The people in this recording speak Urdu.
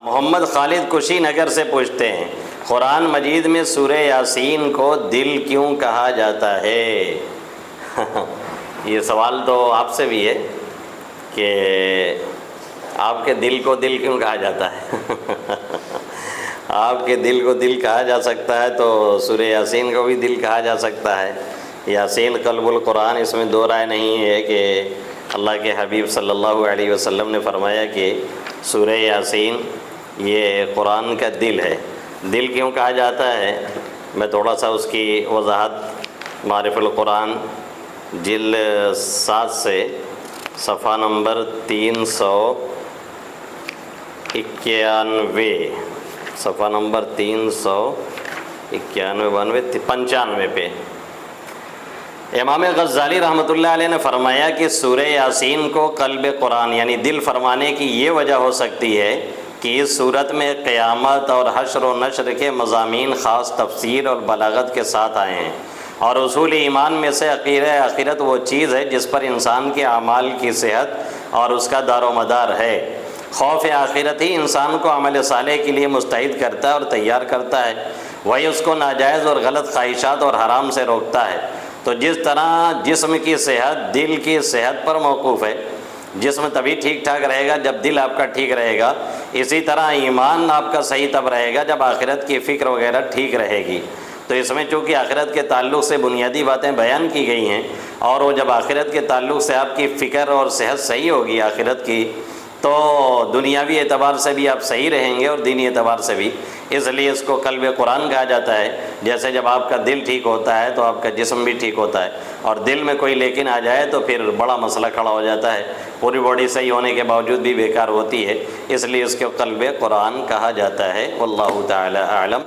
محمد خالد کشی نگر سے پوچھتے ہیں قرآن مجید میں سورہ یاسین کو دل کیوں کہا جاتا ہے؟ یہ سوال تو آپ سے بھی ہے کہ آپ کے دل کو دل کیوں کہا جاتا ہے؟ آپ کے دل کو دل کہا جا سکتا ہے تو سورہ یاسین کو بھی دل کہا جا سکتا ہے۔ یاسین قلب القرآن، اس میں دو رائے نہیں ہے کہ اللہ کے حبیب صلی اللہ علیہ وسلم نے فرمایا کہ سورہ یاسین یہ قرآن کا دل ہے۔ دل کیوں کہا جاتا ہے؟ میں تھوڑا سا اس کی وضاحت معارف القرآن جلد 7 سے صفحہ نمبر 391 صفحہ نمبر 391 95 پہ امام غزالی رحمۃ اللہ علیہ نے فرمایا کہ سورہ یاسین کو قلب قرآن یعنی دل فرمانے کی یہ وجہ ہو سکتی ہے کہ اس صورت میں قیامت اور حشر و نشر کے مضامین خاص تفسیر اور بلاغت کے ساتھ آئے ہیں، اور اصول ایمان میں سے عقیدہ آخرت وہ چیز ہے جس پر انسان کے اعمال کی صحت اور اس کا دار و مدار ہے۔ خوف آخرت ہی انسان کو عمل صالح کے لیے مستعد کرتا ہے اور تیار کرتا ہے، وہی اس کو ناجائز اور غلط خواہشات اور حرام سے روکتا ہے۔ تو جس طرح جسم کی صحت دل کی صحت پر موقوف ہے، جسم تبھی ٹھیک ٹھاک رہے گا جب دل آپ کا ٹھیک رہے گا، اسی طرح ایمان آپ کا صحیح تب رہے گا جب آخرت کی فکر وغیرہ ٹھیک رہے گی۔ تو اس میں چونکہ آخرت کے تعلق سے بنیادی باتیں بیان کی گئی ہیں، اور وہ جب آخرت کے تعلق سے آپ کی فکر اور صحت صحیح ہوگی آخرت کی، تو دنیاوی اعتبار سے بھی آپ صحیح رہیں گے اور دینی اعتبار سے بھی۔ اس لیے اس کو قلب قرآن کہا جاتا ہے۔ جیسے جب آپ کا دل ٹھیک ہوتا ہے تو آپ کا جسم بھی ٹھیک ہوتا ہے، اور دل میں کوئی لیکن آ جائے تو پھر بڑا مسئلہ کھڑا ہو جاتا ہے، پوری باڈی صحیح ہونے کے باوجود بھی بیکار ہوتی ہے۔ اس لیے اس کو قلب قرآن کہا جاتا ہے۔ واللہ تعالی اعلم۔